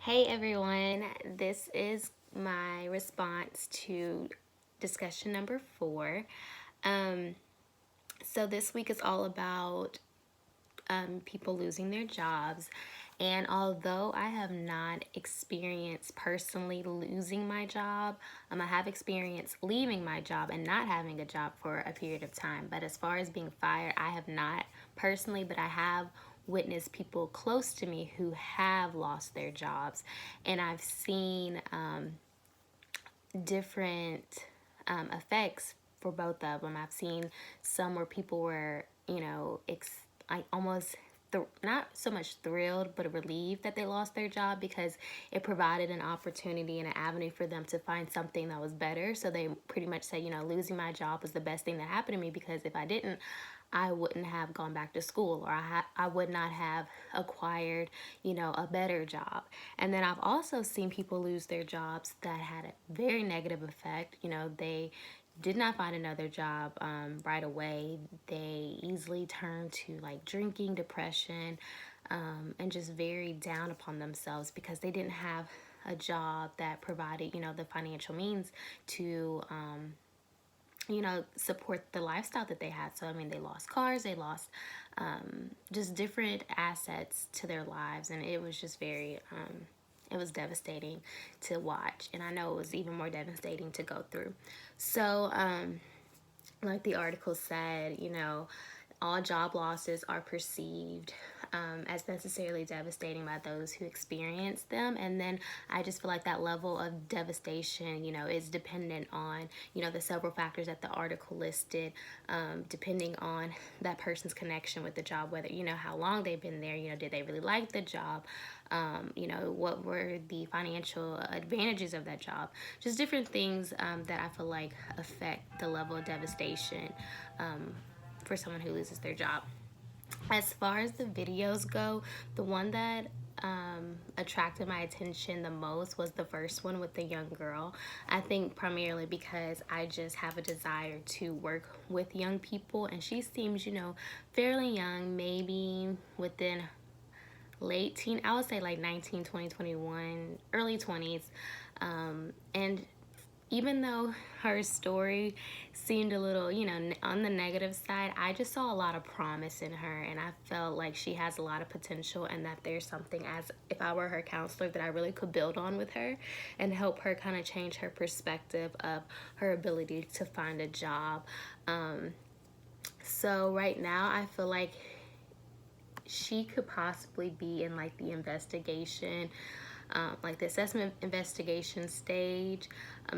Hey everyone, this is my response to discussion number 4. Um, so this week is all about people losing their jobs. And although I have not experienced personally losing my job, I have experienced leaving my job and not having a job for a period of time. But as far as being fired, I have not personally, but I have witnessed people close to me who have lost their jobs. And I've seen different effects for both of them. I've seen some where people were, like almost not so much thrilled, but relieved that they lost their job because it provided an opportunity and an avenue for them to find something that was better. So they pretty much said, losing my job was the best thing that happened to me because if I didn't, I wouldn't have gone back to school, or I would not have acquired, a better job. And then I've also seen people lose their jobs that had a very negative effect. They did not find another job right away. They easily turned to like drinking, depression, and just very down upon themselves because they didn't have a job that provided, the financial means to support the lifestyle that they had. So, they lost cars, they lost just different assets to their lives. And it was just it was devastating to watch. And I know it was even more devastating to go through. So, like the article said, all job losses are perceived as necessarily devastating by those who experience them. And then I just feel like that level of devastation, is dependent on, the several factors that the article listed, depending on that person's connection with the job, whether, how long they've been there, did they really like the job? What were the financial advantages of that job? Just different things that I feel like affect the level of devastation for someone who loses their job. As far as the videos go, the one that attracted my attention the most was the first one with the young girl. I think primarily because I just have a desire to work with young people, and she seems, fairly young, maybe within late teen, I would say like 19, 20, 21, early 20s. And even though her story seemed a little, on the negative side, I just saw a lot of promise in her, and I felt like she has a lot of potential, and that there's something, as if I were her counselor, that I really could build on with her and help her kind of change her perspective of her ability to find a job. So right now I feel like she could possibly be in like the investigation, like the assessment investigation stage,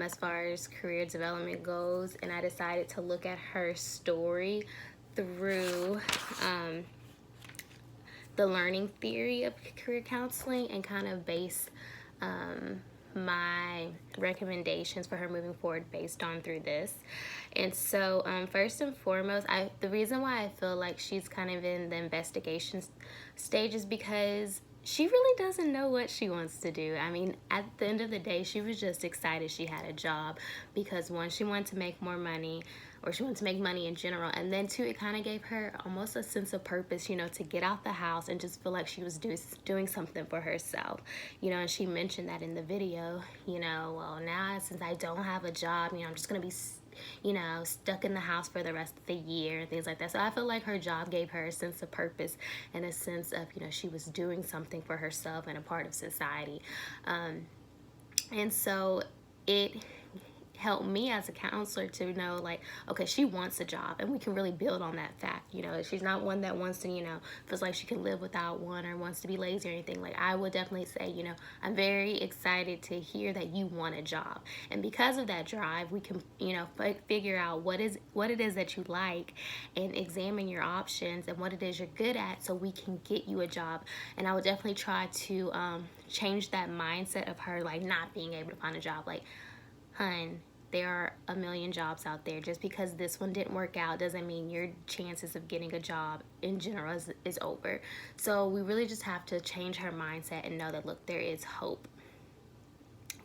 as far as career development goes. And I decided to look at her story through the learning theory of career counseling and kind of base my recommendations for her moving forward based on through this. And so first and foremost, the reason why I feel like she's kind of in the investigation stage is because she really doesn't know what she wants to do. At the end of the day, she was just excited she had a job because one, she wanted to make more money, or she wanted to make money in general. And then two, it kind of gave her almost a sense of purpose, to get out the house and just feel like she was doing something for herself. And she mentioned that in the video, well, now since I don't have a job, I'm just going to be stuck in the house for the rest of the year and things like that. So I feel like her job gave her a sense of purpose and a sense of, she was doing something for herself and a part of society. And so it helped me as a counselor to know, like, okay, she wants a job, and we can really build on that fact. She's not one that wants to, feels like she can live without one or wants to be lazy or anything. Like, I would definitely say, I'm very excited to hear that you want a job, and because of that drive, we can, figure out what it is that you like, and examine your options and what it is you're good at, so we can get you a job. And I would definitely try to change that mindset of her, like, not being able to find a job. Like, hun, there are a million jobs out there. Just because this one didn't work out doesn't mean your chances of getting a job in general is over. So we really just have to change her mindset and know that, look, there is hope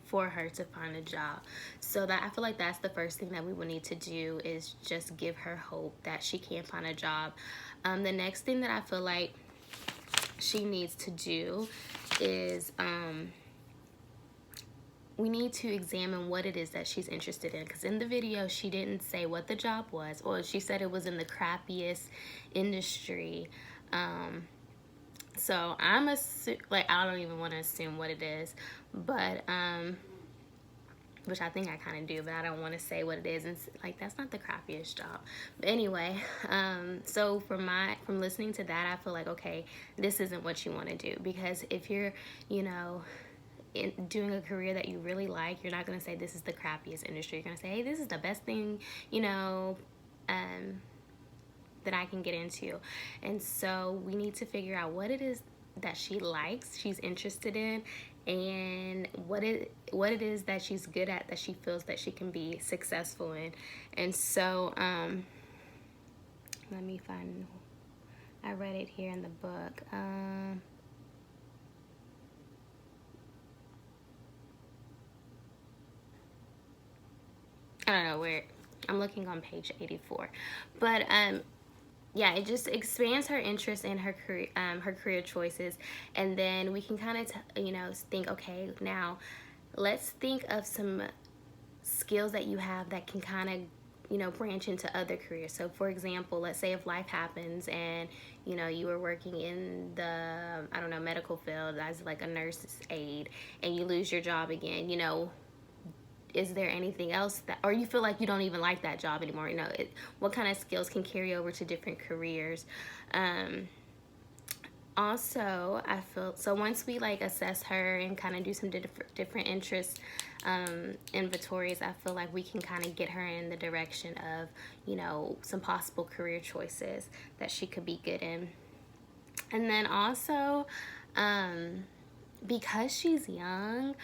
for her to find a job. So that, I feel like that's the first thing that we will need to do, is just give her hope that she can find a job. The next thing that I feel like she needs to do is we need to examine what it is that she's interested in, because in the video she didn't say what the job was, or she said it was in the crappiest industry. So I'm like, I don't even want to assume what it is, but which I think I kind of do, but I don't want to say what it is, and like, that's not the crappiest job. But anyway, so from listening to that, I feel like, okay, this isn't what you want to do, because if you're, you know, doing a career that you really like, you're not going to say this is the crappiest industry. You're going to say, hey, this is the best thing, you know, that I can get into. And so we need to figure out what it is that she likes, she's interested in, and what it is that she's good at, that she feels that she can be successful in. And so let me find, I read it here in the book. I don't know where, I'm looking on page 84, but yeah, it just expands her interest in her career choices. And then we can kind of you know, think, okay, now let's think of some skills that you have that can kind of, you know, branch into other careers. So for example, let's say if life happens and, you know, you were working in the, I don't know, medical field as like a nurse's aide, and you lose your job again, you know, is there anything else that, or you feel like you don't even like that job anymore, you know, what kind of skills can carry over to different careers. Also, I feel, so once we like assess her and kind of do some different interest inventories, I feel like we can kind of get her in the direction of, you know, some possible career choices that she could be good in. And then also, because she's young,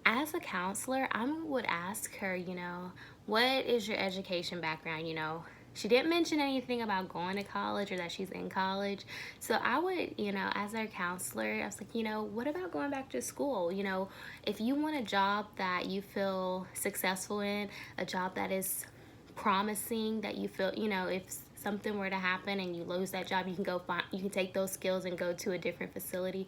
as a counselor, I would ask her, you know, what is your education background? You know, she didn't mention anything about going to college or that she's in college. So I would, you know, as her counselor, I was like, you know, what about going back to school? You know, if you want a job that you feel successful in, a job that is promising, that you feel, you know, if something were to happen and you lose that job, you can go find, you can take those skills and go to a different facility.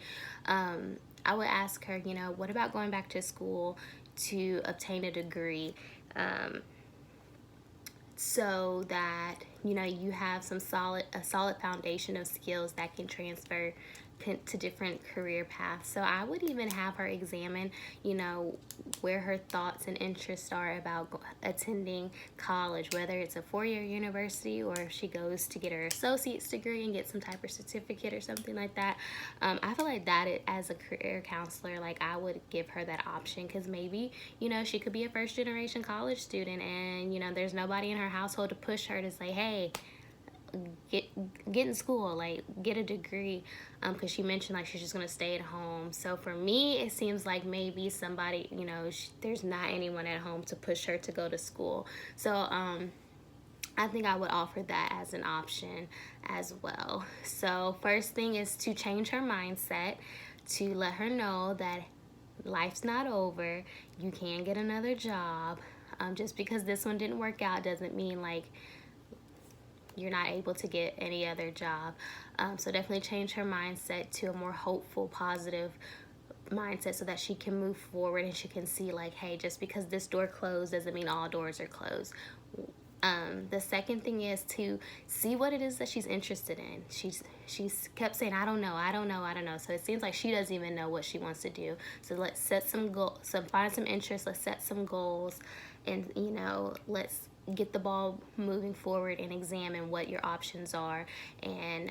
I would ask her, you know, what about going back to school to obtain a degree, so that, you know, you have a solid foundation of skills that can transfer to different career paths. So I would even have her examine, you know, where her thoughts and interests are about attending college, whether it's a 4-year university or if she goes to get her associate's degree and get some type of certificate or something like that. I feel like that, as a career counselor, like, I would give her that option, because maybe, you know, she could be a first generation college student and, you know, there's nobody in her household to push her to say, hey, get in school, like, get a degree, because she mentioned like she's just gonna stay at home. So for me, it seems like maybe somebody, you know, there's not anyone at home to push her to go to school. So I think I would offer that as an option as well. So first thing is to change her mindset, to let her know that life's not over, you can get another job. Just because this one didn't work out doesn't mean like you're not able to get any other job. So definitely change her mindset to a more hopeful, positive mindset, so that she can move forward and she can see like, hey, just because this door closed doesn't mean all doors are closed. The second thing is to see what it is that she's interested in. She's kept saying, I don't know. So it seems like she doesn't even know what she wants to do. So let's set some goals, find some interest, let's set some goals, and, you know, let's get the ball moving forward and examine what your options are, and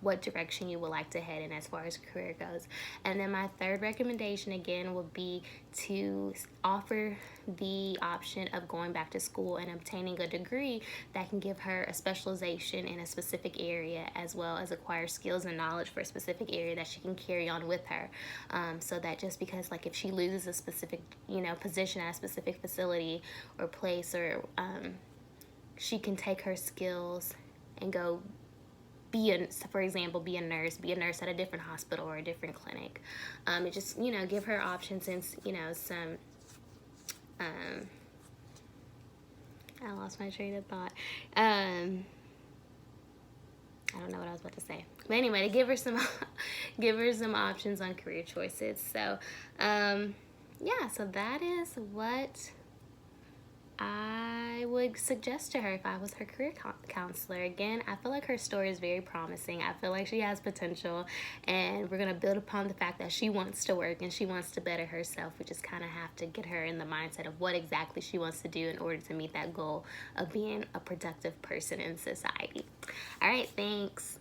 what direction you would like to head in as far as career goes. And then my third recommendation again would be to offer the option of going back to school and obtaining a degree that can give her a specialization in a specific area, as well as acquire skills and knowledge for a specific area that she can carry on with her. So that just because, like, if she loses a specific, you know, position at a specific facility or place, or she can take her skills and go for example, be a nurse at a different hospital or a different clinic. It just, you know, give her options, and, you know, some, I lost my train of thought. I don't know what I was about to say. But anyway, to give her some give her some options on career choices. So yeah, so that is what I would suggest to her if I was her career counselor. Again, I feel like her story is very promising. I feel like she has potential, and we're going to build upon the fact that she wants to work and she wants to better herself. We just kind of have to get her in the mindset of what exactly she wants to do in order to meet that goal of being a productive person in society. All right, thanks.